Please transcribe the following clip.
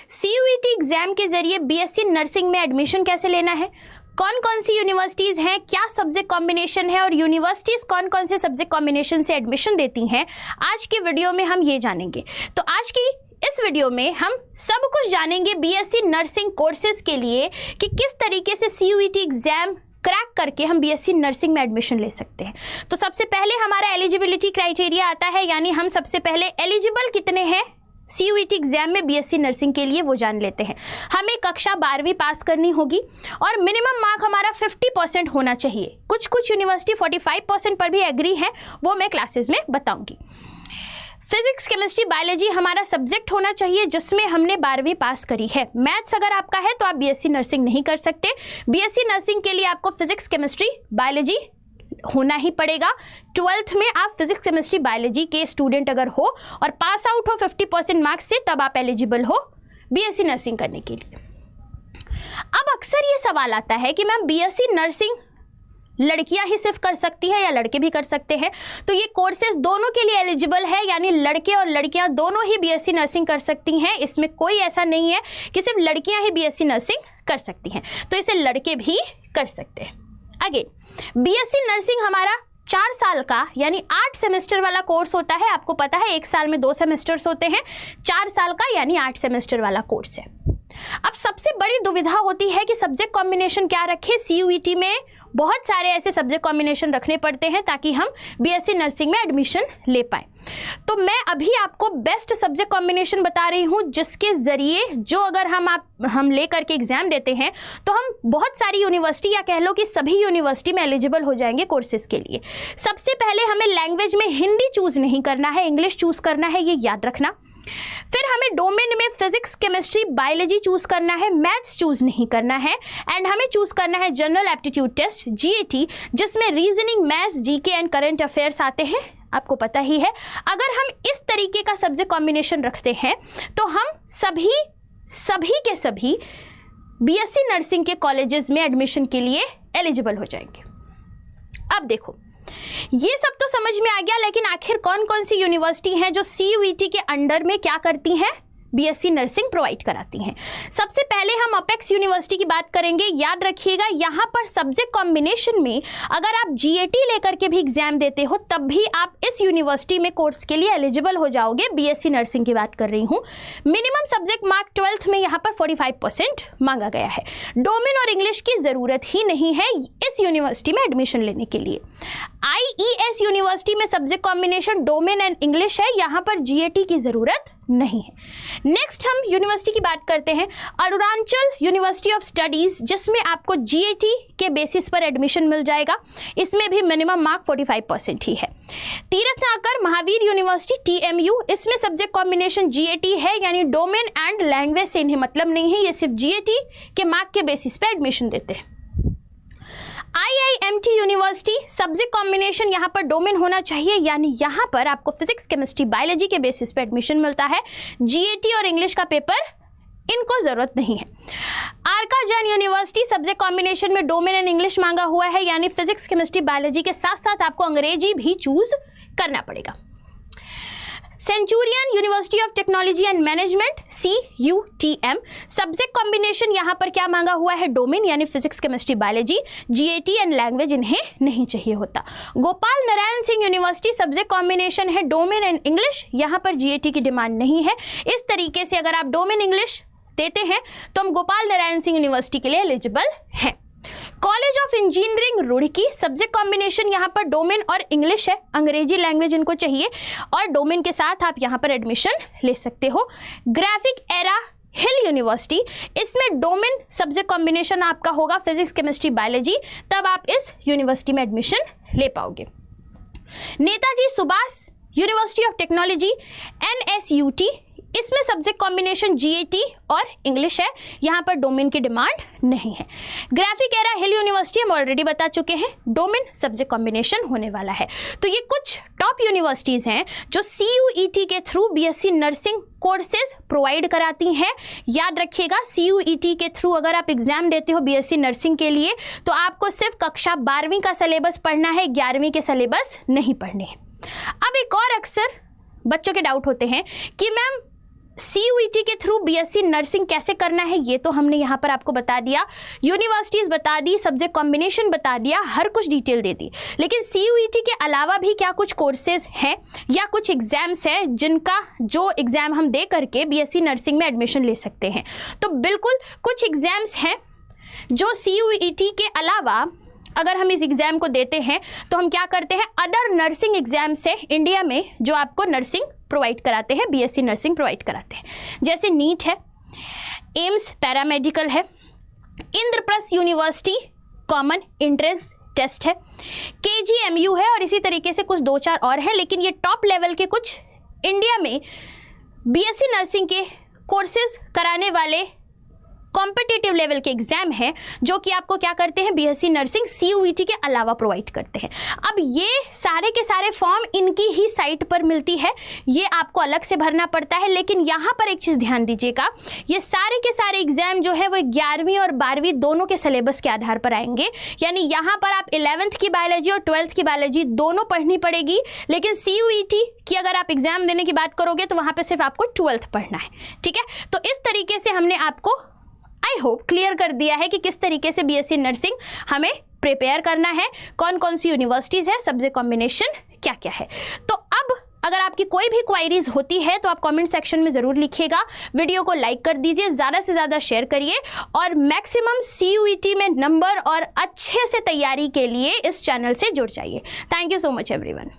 CUET exam के जरिए BSc nursing में एडमिशन कैसे लेना है, कौन कौन सी यूनिवर्सिटीज़ हैं, क्या सब्जेक्ट कॉम्बिनेशन है और यूनिवर्सिटीज़ कौन कौन से सब्जेक्ट कॉम्बिनेशन से एडमिशन देती हैं, आज के वीडियो में हम ये जानेंगे। तो आज की इस वीडियो में हम सब कुछ जानेंगे BSc नर्सिंग कोर्सेज के लिए कि किस तरीके से CUET एग्जाम क्रैक करके हम BSc नर्सिंग में एडमिशन ले सकते हैं। तो सबसे पहले हमारा एलिजिबिलिटी क्राइटेरिया आता है, यानी हम सबसे पहले एलिजिबल कितने हैं CUET एग्जाम में BSc नर्सिंग के लिए वो जान लेते हैं। हमें कक्षा 12वीं पास करनी होगी और मिनिमम मार्क हमारा 50% होना चाहिए। कुछ कुछ यूनिवर्सिटी 45% पर भी एग्री है, वो मैं क्लासेस में बताऊंगी। फिजिक्स केमिस्ट्री बायोलॉजी हमारा सब्जेक्ट होना चाहिए जिसमें हमने 12वीं पास करी है। मैथ्स अगर आपका है तो आप BSc नर्सिंग नहीं कर सकते। BSc नर्सिंग के लिए आपको फिजिक्स केमिस्ट्री बायोलॉजी होना ही पड़ेगा। 12th में आप फिजिक्स केमिस्ट्री बायोलॉजी के स्टूडेंट अगर हो और पास आउट हो 50% मार्क्स से, तब आप एलिजिबल हो BSc नर्सिंग करने के लिए। अब अक्सर ये सवाल आता है कि मैम BSc नर्सिंग लड़कियां ही सिर्फ कर सकती है या लड़के भी कर सकते हैं? तो ये कोर्सेज दोनों के लिए एलिजिबल है, यानी लड़के और लड़कियां दोनों ही BSc नर्सिंग कर सकती हैं। इसमें कोई ऐसा नहीं है कि सिर्फ लड़कियां ही BSc नर्सिंग कर सकती हैं, तो इसे लड़के भी कर सकते हैं। अगेन BSc नर्सिंग हमारा 4 साल का यानी 8 सेमेस्टर वाला कोर्स होता है। आपको पता है 1 साल में 2 सेमेस्टर्स होते हैं, 4 साल का यानी 8 सेमेस्टर वाला कोर्स है। अब सबसे बड़ी दुविधा होती है कि सब्जेक्ट कॉम्बिनेशन क्या रखें। CUET में बहुत सारे ऐसे सब्जेक्ट कॉम्बिनेशन रखने पड़ते हैं ताकि हम BSc नर्सिंग में एडमिशन ले पाएं। तो मैं अभी आपको बेस्ट सब्जेक्ट कॉम्बिनेशन बता रही हूं जिसके ज़रिए जो अगर हम ले करके एग्जाम देते हैं तो हम बहुत सारी यूनिवर्सिटी या कह लो कि सभी यूनिवर्सिटी में एलिजिबल हो जाएंगे कोर्सेज के लिए। सबसे पहले हमें लैंग्वेज में हिंदी चूज़ नहीं करना है, इंग्लिश चूज़ करना है, ये याद रखना। फिर हमें डोमेन में फिजिक्स केमिस्ट्री बायोलॉजी चूज करना है, मैथ्स चूज नहीं करना है। एंड हमें चूज करना है जनरल एप्टीट्यूड टेस्ट GAT, जिसमें reasoning, maths, GK and current affairs आते हैं, आपको पता ही है। अगर हम इस तरीके का सब्जेक्ट कॉम्बिनेशन रखते हैं तो हम सभी के सभी BSc नर्सिंग के कॉलेजेस में एडमिशन के लिए एलिजिबल हो जाएंगे। अब देखो, ये सब तो समझ में आ गया, लेकिन आखिर कौन कौन सी यूनिवर्सिटी हैं जो CUET के अंडर में क्या करती हैं, BSc नर्सिंग प्रोवाइड कराती हैं। सबसे पहले हम अपेक्स यूनिवर्सिटी की बात करेंगे। याद रखिएगा, यहाँ पर सब्जेक्ट कॉम्बिनेशन में अगर आप GAT लेकर के भी एग्जाम देते हो तब भी आप इस यूनिवर्सिटी में कोर्स के लिए एलिजिबल हो जाओगे। BSc नर्सिंग की बात कर रही हूँ। मिनिमम सब्जेक्ट मार्क 12th में यहाँ पर 45% मांगा गया है। डोमेन और इंग्लिश की ज़रूरत ही नहीं है इस यूनिवर्सिटी में एडमिशन लेने के लिए। IES यूनिवर्सिटी में subject combination domain and English है, यहाँ पर GAT की ज़रूरत नहीं है। नेक्स्ट हम यूनिवर्सिटी की बात करते हैं, अरुणाचल यूनिवर्सिटी ऑफ स्टडीज़, जिसमें आपको GAT के बेसिस पर एडमिशन मिल जाएगा। इसमें भी मिनिमम मार्क 45% ही है। तीर्थनाकर महावीर यूनिवर्सिटी TMU, इसमें सब्जेक्ट कॉम्बिनेशन GAT है, यानी डोमेन एंड लैंग्वेज से इन्हें मतलब नहीं है, ये सिर्फ GAT के मार्क के बेसिस पर एडमिशन देते हैं। IIMT यूनिवर्सिटी, सब्जेक्ट कॉम्बिनेशन यहाँ पर डोमेन होना चाहिए, यानी यहाँ पर आपको फिजिक्स केमिस्ट्री बायोलॉजी के बेसिस पे एडमिशन मिलता है। GAT और इंग्लिश का पेपर इनको ज़रूरत नहीं है। आर्काजन यूनिवर्सिटी, सब्जेक्ट कॉम्बिनेशन में डोमेन एंड इंग्लिश मांगा हुआ है, यानी फिजिक्स केमिस्ट्री बायोलॉजी के साथ साथ आपको अंग्रेजी भी चूज करना पड़ेगा। Centurion university of technology and management CUTM, subject combination यहाँ पर क्या मांगा हुआ है, डोमेन यानी physics chemistry biology, GAT and language इन्हें नहीं चाहिए होता। Gopal Narayan Singh university, subject combination है डोमेन एंड इंग्लिश, यहाँ पर GAT की डिमांड नहीं है। इस तरीके से अगर आप डोमेन इंग्लिश देते हैं तो हम गोपाल नारायण सिंह यूनिवर्सिटी के लिए एलिजिबल हैं। College of engineering Roorkee, subject combination यहाँ पर डोमेन और इंग्लिश है, अंग्रेजी लैंग्वेज इनको चाहिए और डोमेन के साथ आप यहाँ पर एडमिशन ले सकते हो। ग्राफिक एरा हिल यूनिवर्सिटी, इसमें डोमेन सब्जेक्ट कॉम्बिनेशन आपका होगा फिजिक्स केमिस्ट्री बायोलॉजी, तब आप इस यूनिवर्सिटी में एडमिशन ले पाओगे। Netaji Subhash university of technology NSUT, इसमें सब्जेक्ट कॉम्बिनेशन GAT और इंग्लिश है, यहाँ पर डोमेन की डिमांड नहीं है। ग्राफिक एरा हिल यूनिवर्सिटी हम ऑलरेडी बता चुके हैं, डोमेन सब्जेक्ट कॉम्बिनेशन होने वाला है। तो ये कुछ टॉप यूनिवर्सिटीज़ हैं जो CUET के through BSc nursing courses provide कराती हैं। याद रखिएगा, CUET के थ्रू अगर आप एग्जाम देते हो BSc नर्सिंग के लिए तो आपको सिर्फ कक्षा 12वीं का सिलेबस पढ़ना है, 11वीं के सिलेबस नहीं पढ़ने हैं। अब एक और अक्सर बच्चों के डाउट होते हैं कि मैम CUET के थ्रू BSc नर्सिंग कैसे करना है ये तो हमने यहाँ पर आपको बता दिया, यूनिवर्सिटीज़ बता दी, सब्जेक्ट कॉम्बिनेशन बता दिया, हर कुछ डिटेल दे दी। लेकिन CUET के अलावा भी क्या कुछ कोर्सेज हैं या कुछ एग्जाम्स हैं जिनका जो एग्ज़ाम हम दे करके BSc नर्सिंग में एडमिशन ले सकते हैं? तो बिल्कुल कुछ एग्ज़ाम्स हैं जो CUET के अलावा अगर हम इस एग्ज़ाम को देते हैं तो हम क्या करते हैं, अदर नर्सिंग एग्जाम्स है इंडिया में जो आपको नर्सिंग प्रोवाइड कराते हैं, BSc नर्सिंग प्रोवाइड कराते हैं। जैसे नीट है, एम्स पैरामेडिकल है, Indraprastha university common entrance test है, KGMU है और इसी तरीके से कुछ 2-4 और हैं। लेकिन ये टॉप लेवल के कुछ इंडिया में BSc नर्सिंग के कोर्सेज कराने वाले कॉम्पिटिटिव लेवल के एग्जाम है जो कि आपको क्या करते हैं, BSc नर्सिंग CUET के अलावा प्रोवाइड करते हैं। अब ये सारे के सारे फॉर्म इनकी ही साइट पर मिलती है, ये आपको अलग से भरना पड़ता है। लेकिन यहाँ पर एक चीज़ ध्यान दीजिएगा, ये सारे के सारे एग्जाम जो है वो 11वीं और 12वीं दोनों के सिलेबस के आधार पर आएंगे। यानी यहाँ पर आप 11th की बायोलॉजी और 12th की बायोलॉजी दोनों पढ़नी पड़ेगी। लेकिन CUET की अगर आप एग्जाम देने की बात करोगे तो वहाँ पर सिर्फ आपको 12th पढ़ना है। ठीक है, तो इस तरीके से हमने आपको आई होप क्लियर कर दिया है कि किस तरीके से BSc नर्सिंग हमें प्रिपेयर करना है, कौन कौन सी यूनिवर्सिटीज़ है, सब्जेक्ट कॉम्बिनेशन क्या क्या है। तो अब अगर आपकी कोई भी क्वायरीज होती है तो आप कमेंट सेक्शन में ज़रूर लिखिएगा। वीडियो को लाइक कर दीजिए, ज़्यादा से ज़्यादा शेयर करिए और मैक्सिमम CUET में नंबर और अच्छे से तैयारी के लिए इस चैनल से जुड़ जाइए। Thank you so much everyone.